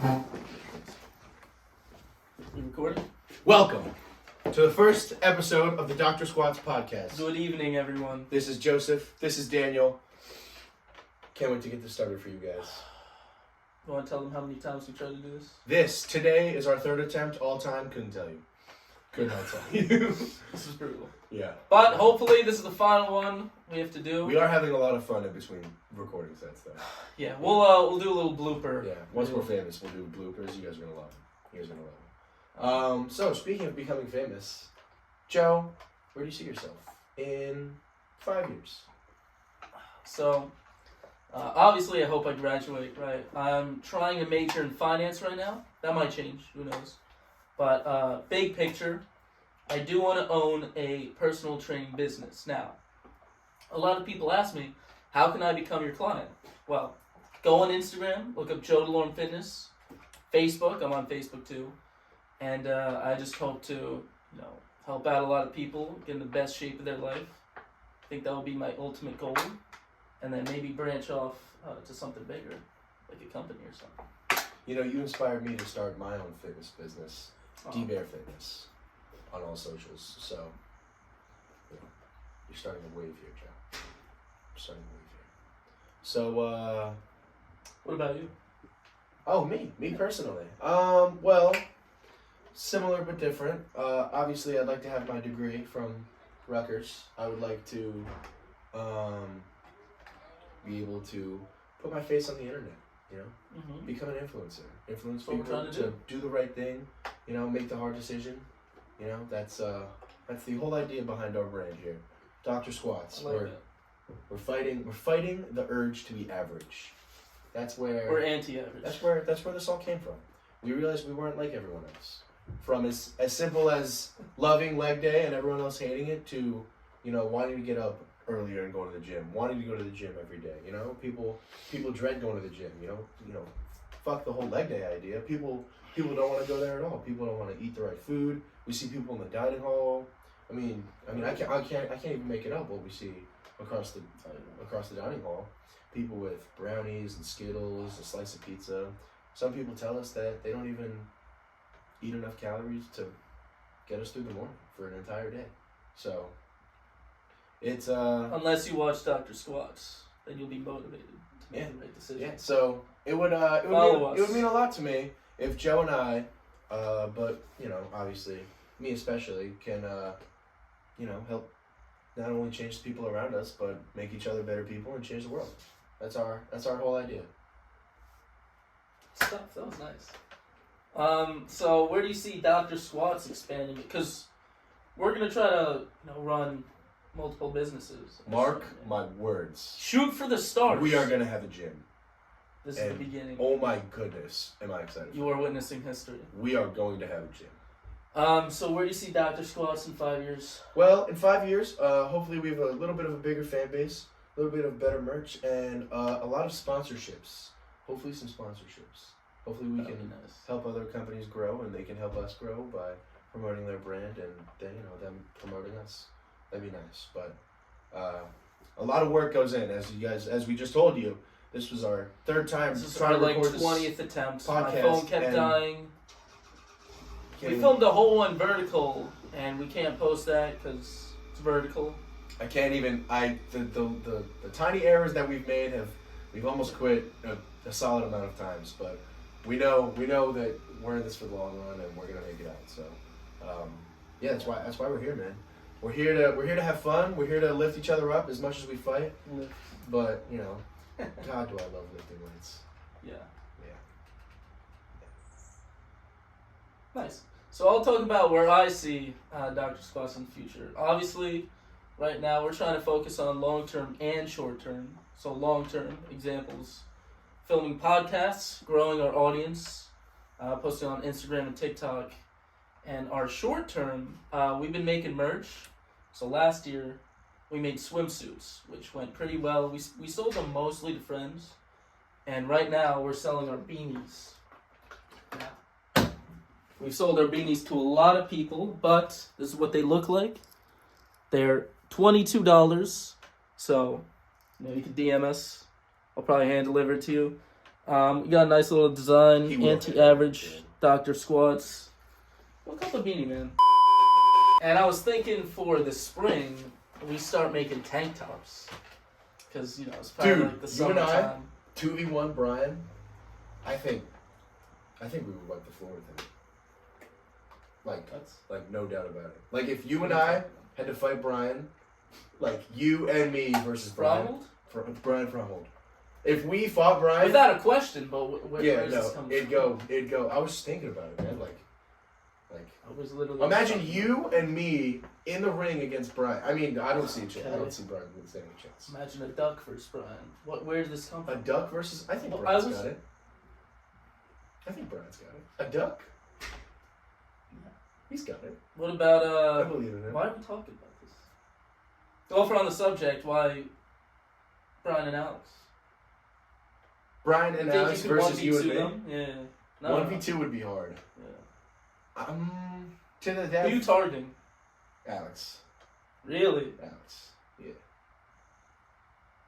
You recording? Welcome to the first episode of the Dr.Squats podcast. Good evening, everyone. This is Joseph. This is Daniel. Can't wait to get this started for you guys. You want to tell them how many times we tried to do this? Today is our third attempt all time. Couldn't tell you. Could not tell you. This is brutal. Yeah. But hopefully this is the final one we have to do. We are having a lot of fun in between recording sets, though. Yeah, we'll do a little blooper. Yeah. Once we're famous, we'll do bloopers. You guys are gonna love them. So speaking of becoming famous, Joe, where do you see yourself in 5 years? So, obviously I hope I graduate, right? I'm trying to major in finance right now. That might change, who knows. But big picture, I do want to own a personal training business. Now, a lot of people ask me, how can I become your client? Well, go on Instagram, look up Joe DeLorme Fitness, Facebook, I'm on Facebook too. And I just hope to, help out a lot of people, get in the best shape of their life. I think that would be my ultimate goal. And then maybe branch off to something bigger, like a company or something. You inspired me to start my own fitness business, D-Bear Fitness, on all socials. So, you're starting a wave here, Joe. You're starting a wave here. So, what about you? Oh, me personally. Well, similar but different. Obviously, I'd like to have my degree from Rutgers. I would like to be able to put my face on the internet, become an influencer. Influence people to do the right thing, make the hard decision. That's the whole idea behind our brand here. Dr.Squats. We're fighting the urge to be average. That's where we're anti-average. That's where this all came from. We realized we weren't like everyone else. From as simple as loving leg day and everyone else hating it to, wanting to get up earlier and go to the gym, wanting to go to the gym every day. People dread going to the gym. Fuck the whole leg day idea. People don't want to go there at all. People don't want to eat the right food. We see people in the dining hall. I can't even make it up what we see across the dining hall. People with brownies and Skittles, a slice of pizza. Some people tell us that they don't even eat enough calories to get us through the morning for an entire day. So, it's unless you watch Dr.Squats, then you'll be motivated to make the right decision. Yeah. So it would mean a lot to me if Joe and I, but obviously me especially, can help not only change the people around us, but make each other better people and change the world. That's our whole idea. Stuff. That was nice. So where do you see Dr.Squats expanding? Because we're gonna try to run multiple businesses. Mark my words. Shoot for the stars. We are gonna have a gym. This is the beginning. Oh my goodness, am I excited? You are witnessing history. We are going to have a gym. So where do you see Dr.Squats in 5 years? Well, in 5 years, hopefully we have a little bit of a bigger fan base, a little bit of better merch, and a lot of sponsorships. Hopefully some sponsorships. Hopefully we can help other companies grow, and they can help us grow by promoting their brand and then them promoting us. That'd be nice. But a lot of work goes in, as we just told you. This was our third time trying to record 20th attempt. Podcast, my phone kept dying. We filmed a whole one vertical, and we can't post that because it's vertical. I can't even. The tiny errors that we've made we've almost quit a solid amount of times, but we know that we're in this for the long run and we're gonna make it out. So, that's why we're here, man. We're here to have fun. We're here to lift each other up as much as we fight. But God, do I love lifting weights. Yeah. Yeah. Nice. So I'll talk about where I see Dr.Squats in the future. Obviously, right now we're trying to focus on long-term and short-term. So long-term examples, filming podcasts, growing our audience, posting on Instagram and TikTok. And our short-term, we've been making merch. So last year, we made swimsuits, which went pretty well. We sold them mostly to friends. And right now, we're selling our beanies. We've sold our beanies to a lot of people, but this is what they look like. They're $22. So, you can DM us. I'll probably hand deliver it to you. We got a nice little design, He will anti-average, hit it, Dr.Squats. Look up the beanie, man. And I was thinking for the spring, we start making tank tops. Because, you know, it's probably Dude, like the you and I- summertime. 2v1 Brian, I think we would wipe the floor with him. Like no doubt about it. Like if you and I had to fight Brian, like you and me versus Brian. Brian Fromhold. If we fought Brian, Without a question, but where does this come it'd from? go. I was thinking about it, man. Like I was literally imagine you and me in the ring against Brian. I mean, I don't see a chance. I don't see Brian standing a chance. Imagine a duck versus Brian. Where did this come from? A duck versus. I think Well, Brian's got it. I think Brian's got it. A duck. He's got it. What about I believe in him. why are we talking about this? Well, if we're on the subject, why Brian and Alex? Brian and Think Alex you could versus you and 1v2 me. them? Yeah. No, 1v2 would be hard. Yeah. To the Who death. are you targeting? Alex. Really? Alex. Yeah.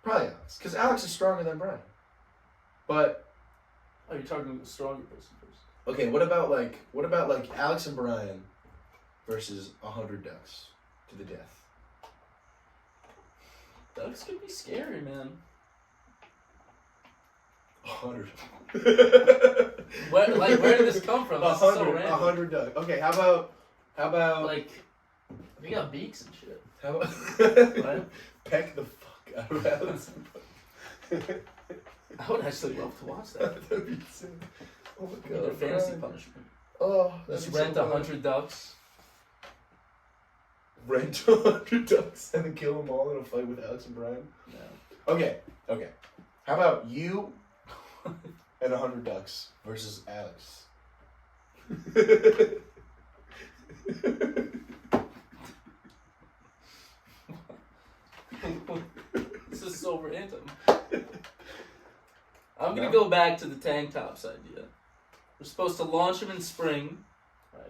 Probably Alex, because Alex is stronger than Brian. But Oh, you're targeting the stronger person first. okay, what about like Alex and Brian versus 100 ducks to the death? Ducks could be scary, man. 100. Where did this come from? This is so 100. random. 100 ducks. Okay, how about Like, we got beaks and shit. how about Right? peck the fuck out of Alex? I would actually love to watch that. That'd be sick. Oh my Their god. fantasy Brian. punishment. Oh, Just that's rent 100 ducks. Rent 100 ducks and then kill them all in a fight with Alex and Brian. Yeah. Okay. How about you and 100 ducks versus Alex? This is so random. I'm gonna go back to the tank tops idea. We're supposed to launch them in spring. Right.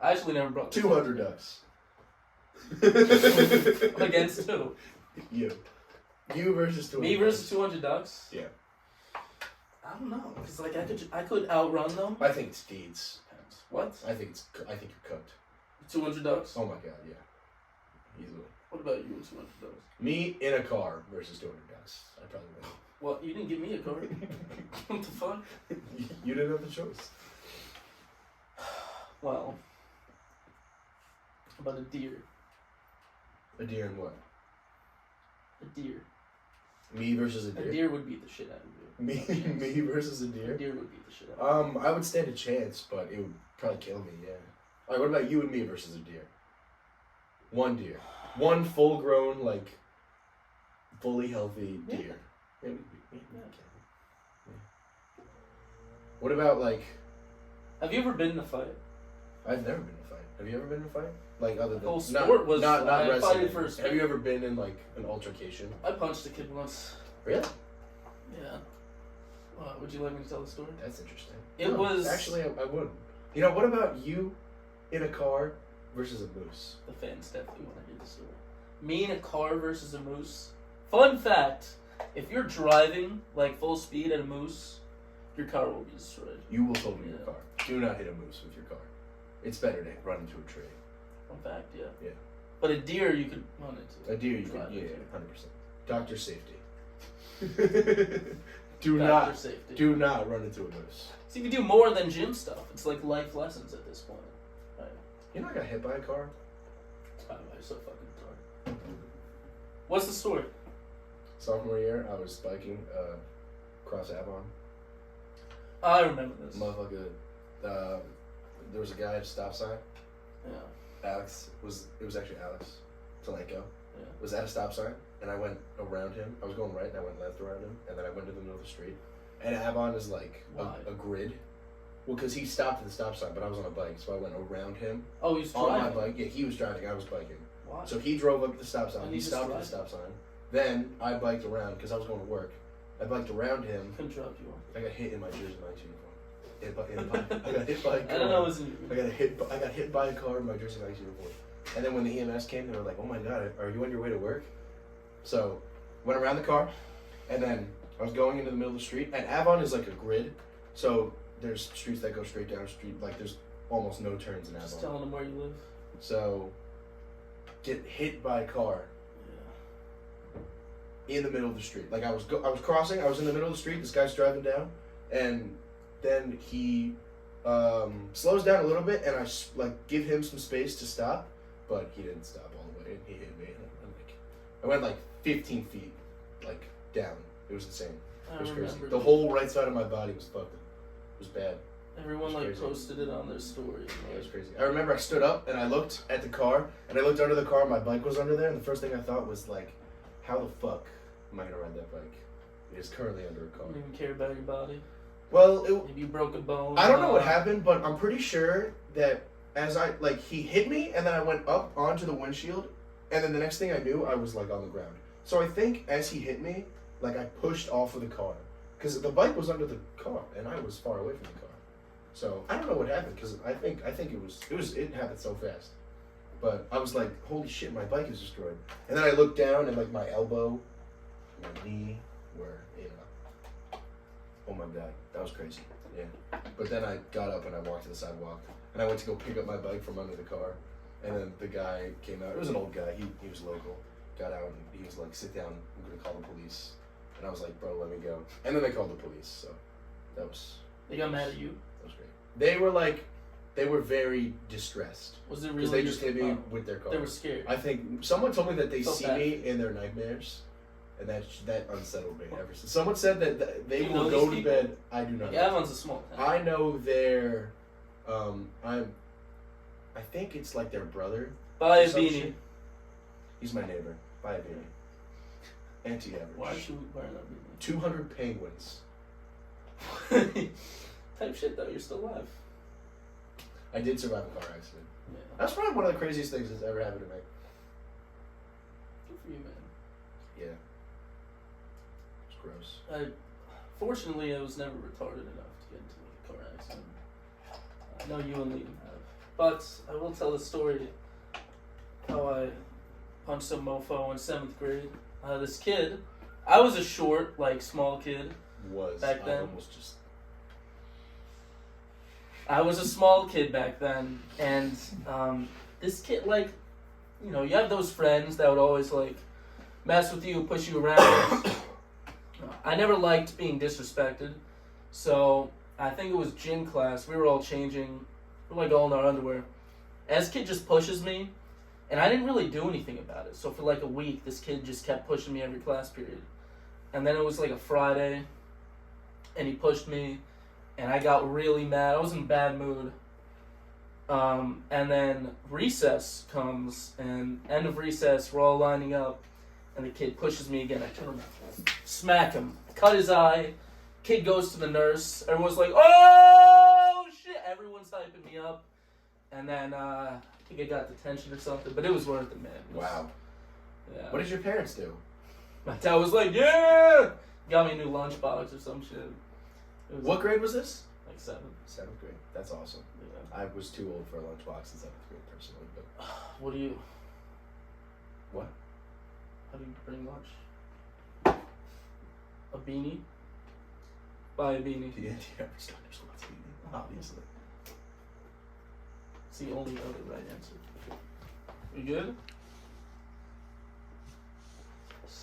I actually never brought this 200 ducks. up. Against who? You. You versus 200 Me versus ducks. 200 ducks? Yeah. I don't know, cause like I could outrun them. I think it's deeds. What? I think you're cooked. 200 ducks? Oh my god, yeah. Easily. What about you and 200 ducks? Me in a car versus 200 ducks. I probably win. Well, you didn't give me a card. What the fuck? You didn't have the choice. Well, how about a deer? A deer and what? A deer. Me versus a A deer? deer would beat the shit out of you. Me versus a A deer? deer would beat the shit out of you. I would stand a chance, but it would probably kill me, yeah. Alright, what about you and me versus a deer? One deer. One full grown, like, fully healthy Yeah. deer. Yeah, okay. Yeah. What about, like, Have you ever been in a fight? I've never been in a fight. Have you ever been in a fight? Like, other than The whole sport was not I wrestling. fighted first. Have you ever been in, like, an altercation? I punched a kid once. Really? Yeah. Would you like me to tell the story? That's interesting. It was Actually, I wouldn't. You know, what about you in a car versus a moose? the fans definitely want to hear the story. Me in a car versus a moose. Fun fact: if you're driving like full speed at a moose, your car will be destroyed. You will totally hit Yeah. a car. Do not hit a moose with your car. It's better to run into a tree. Fun fact, yeah. Yeah. But a deer you could run into. A deer, you can, Drive yeah, into. 100%. Doctor safety. Doctor safety. Do not run into a moose. So you can do more than gym stuff. It's like life lessons at this point. Right. You're not gonna hit by a car. By the way, so fucking retarded. What's the story? Sophomore year, I was biking across Avon. I remember this. Motherfucker, there was a guy at a stop sign. Yeah. It was actually Alex Talenko. Yeah. Was at a stop sign, and I went around him. I was going right, and I went left around him, and then I went to the middle of the street. And Avon is like Why? a grid. Well, because he stopped at the stop sign, but I was on a bike, so I went around him Oh, he's on driving. my bike. Yeah, he was driving, I was biking. Why? So he drove up to the stop sign. And He he just stopped at the driving. stop sign. Then I biked around because I was going to work. I biked around him. Couldn't drop you off. I got hit in my Jersey Mike's uniform. I got hit by a car. I don't know what's in I got hit by a car in my Jersey Mike's uniform. And then when the EMS came, they were like, "Oh my god, are you on your way to work?" So went around the car, and then I was going into the middle of the street, and Avon is like a grid, so there's streets that go straight down the street. Like there's almost no turns in Avon. Just telling them where you live. So, get hit by a car. In the middle of the street. Like I was crossing, I was in the middle of the street, this guy's driving down, and then he slows down a little bit, and I give him some space to stop, but he didn't stop all the way, and he hit me, and I went like 15 feet, like down. It was insane. It was crazy. The whole right side of my body was fucked. It was bad. Everyone posted it on their story. It was crazy. I remember I stood up and I looked at the car, and I looked under the car, my bike was under there, and the first thing I thought was like, how the fuck am I gonna ride that bike? It is currently under a car. You don't even care about your body. Well, maybe you broke a bone. I don't know what happened, but I'm pretty sure that as he hit me, and then I went up onto the windshield, and then the next thing I knew, I was like on the ground. So I think as he hit me, like I pushed off of the car, because the bike was under the car, and I was far away from the car. So I don't know what happened, because I think it happened so fast. But I was like, holy shit, my bike is destroyed. And then I looked down, and like my elbow, my knee were, oh my god, that was crazy. Yeah. But then I got up and I walked to the sidewalk, and I went to go pick up my bike from under the car, and then the guy came out. It was an old guy. He was local. Got out and he was like, sit down. I'm gonna call the police. And I was like, bro, let me go. And then they called the police. So that was. They got mad at you. That was great. They were very distressed. Was it really? Because they just hit me with their car. They were scared. I think someone told me that they see me in their nightmares. And that unsettled me ever since. Someone said that they will go to bed. I do not. Yeah, Avon's a small town. I know their, I think it's like their brother. Buy a beanie. He's my neighbor. Buy a beanie. Anti-average. Why should we buy that beanie? 200 penguins. Type shit though. You're still alive. I did survive a car accident. Yeah. That's probably one of the craziest things that's ever happened to me. Good for you, man. Yeah. Gross. Fortunately, I was never retarded enough to get into a car accident. I know you and Liam have. But I will tell the story how I punched some mofo in 7th grade. This kid, I was a short, small kid. Back then. I was a small kid back then. And this kid, you have those friends that would always, mess with you, push you around. I never liked being disrespected, so I think it was gym class. We were all changing. We were all in our underwear. And this kid just pushes me, and I didn't really do anything about it. So for a week, this kid just kept pushing me every class period. And then it was a Friday, and he pushed me, and I got really mad. I was in a bad mood. And then recess comes, and end of recess, we're all lining up. And the kid pushes me again. I turn around, smack him, cut his eye. Kid goes to the nurse. Everyone's like, "Oh shit!" Everyone's hyping me up. And then I think I got detention or something, but it was worth it, man. Wow. Yeah. What did your parents do? My dad was like, "Yeah!" Got me a new lunchbox or some shit. What grade was this? 7th. 7th grade. That's awesome. Yeah. I was too old for a lunchbox in 7th grade, personally. But what do you? What? How do you bring lunch? A beanie? Buy a beanie. The anti-average Dr.Squats beanie, obviously. It's the only other right answer. You good?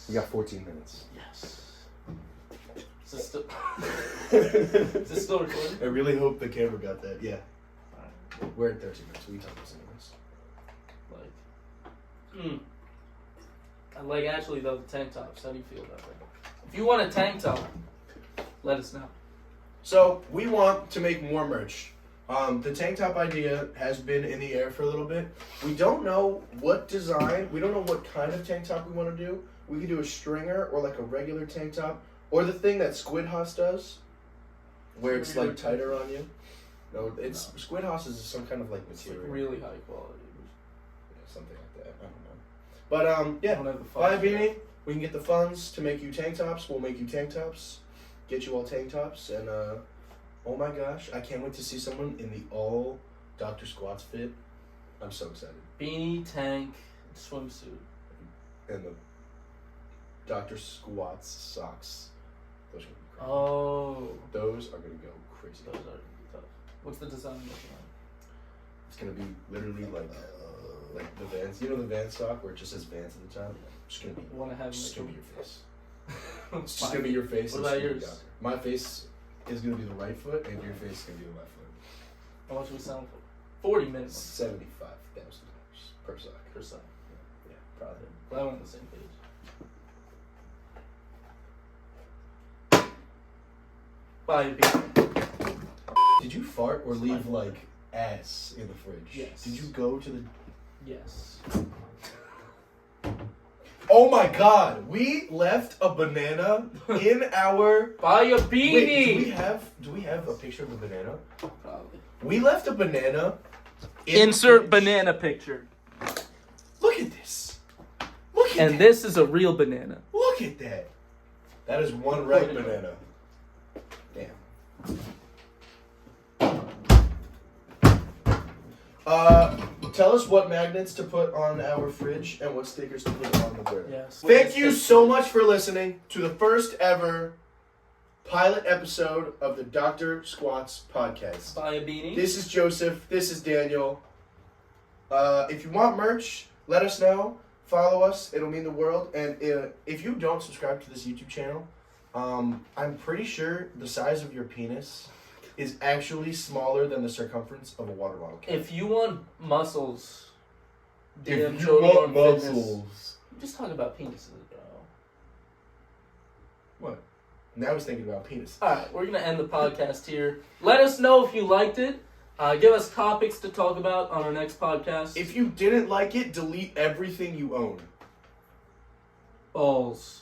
We got 14 minutes. Yes. Is this still, is this still recording? I really hope the camera got that. Yeah. Alright. We're at 13 minutes. We can talk about something else. I like actually though the tank tops. How do you feel about that? If you want a tank top, let us know. So we want to make more merch. The tank top idea has been in the air for a little bit. We don't know what design. We don't know what kind of tank top we want to do. We could do a stringer or a regular tank top, or the thing that Squid Hoss does, where it's tighter on you. No, it's Squid Hoss is some kind of material. It's really high quality. Yeah, something like that. I don't know. But yeah, buy a beanie. We can get the funds to make you tank tops. We'll make you tank tops. Get you all tank tops. And oh my gosh, I can't wait to see someone in the all Dr.Squats fit. I'm so excited. Beanie, tank, swimsuit. And the Dr.Squats socks. Those are gonna be crazy. Oh. Those are gonna go crazy. Those are tough. What's the design looking like? It's gonna be literally like the Vans. You know the Vans stock where it just says Vans at the top. It's gonna be. You want to have Just like gonna be your face. a- It's just gonna be your face. What and about it's gonna be yours? Docker. My face is gonna be the right foot, and your face is gonna be the left foot. How much we selling for? 40 minutes $75,000 per sock. per side. Yeah, probably. Glad we're on the same page. Buy a beer. Did you fart or It's leave fine. like ass in the fridge? Yes. Did you go to the? Yes. Oh my God! We left a banana in our. Buy a Wait, beanie. do we have a picture of the banana? Probably. We left a banana. In the Insert fridge. banana picture. Look at this. Look at And that. this is a real banana. Look at that. That is one ripe Look at banana. Damn. Tell us what magnets to put on our fridge and what stickers to put on the grill. Yes. Thank you so much for listening to the first ever pilot episode of the Dr.Squats podcast. Buy a beanie. This is Joseph. This is Daniel. If you want merch, let us know. Follow us. It'll mean the world. And if you don't subscribe to this YouTube channel, I'm pretty sure the size of your penis is actually smaller than the circumference of a water bottle can. If you want muscles, DM If you Jody want on Fitness. muscles. I'm just talking about penises, bro. What? Now he's thinking about penis. Alright, we're gonna end the podcast here. Let us know if you liked it. Give us topics to talk about on our next podcast. If you didn't like it, delete everything you own. Balls.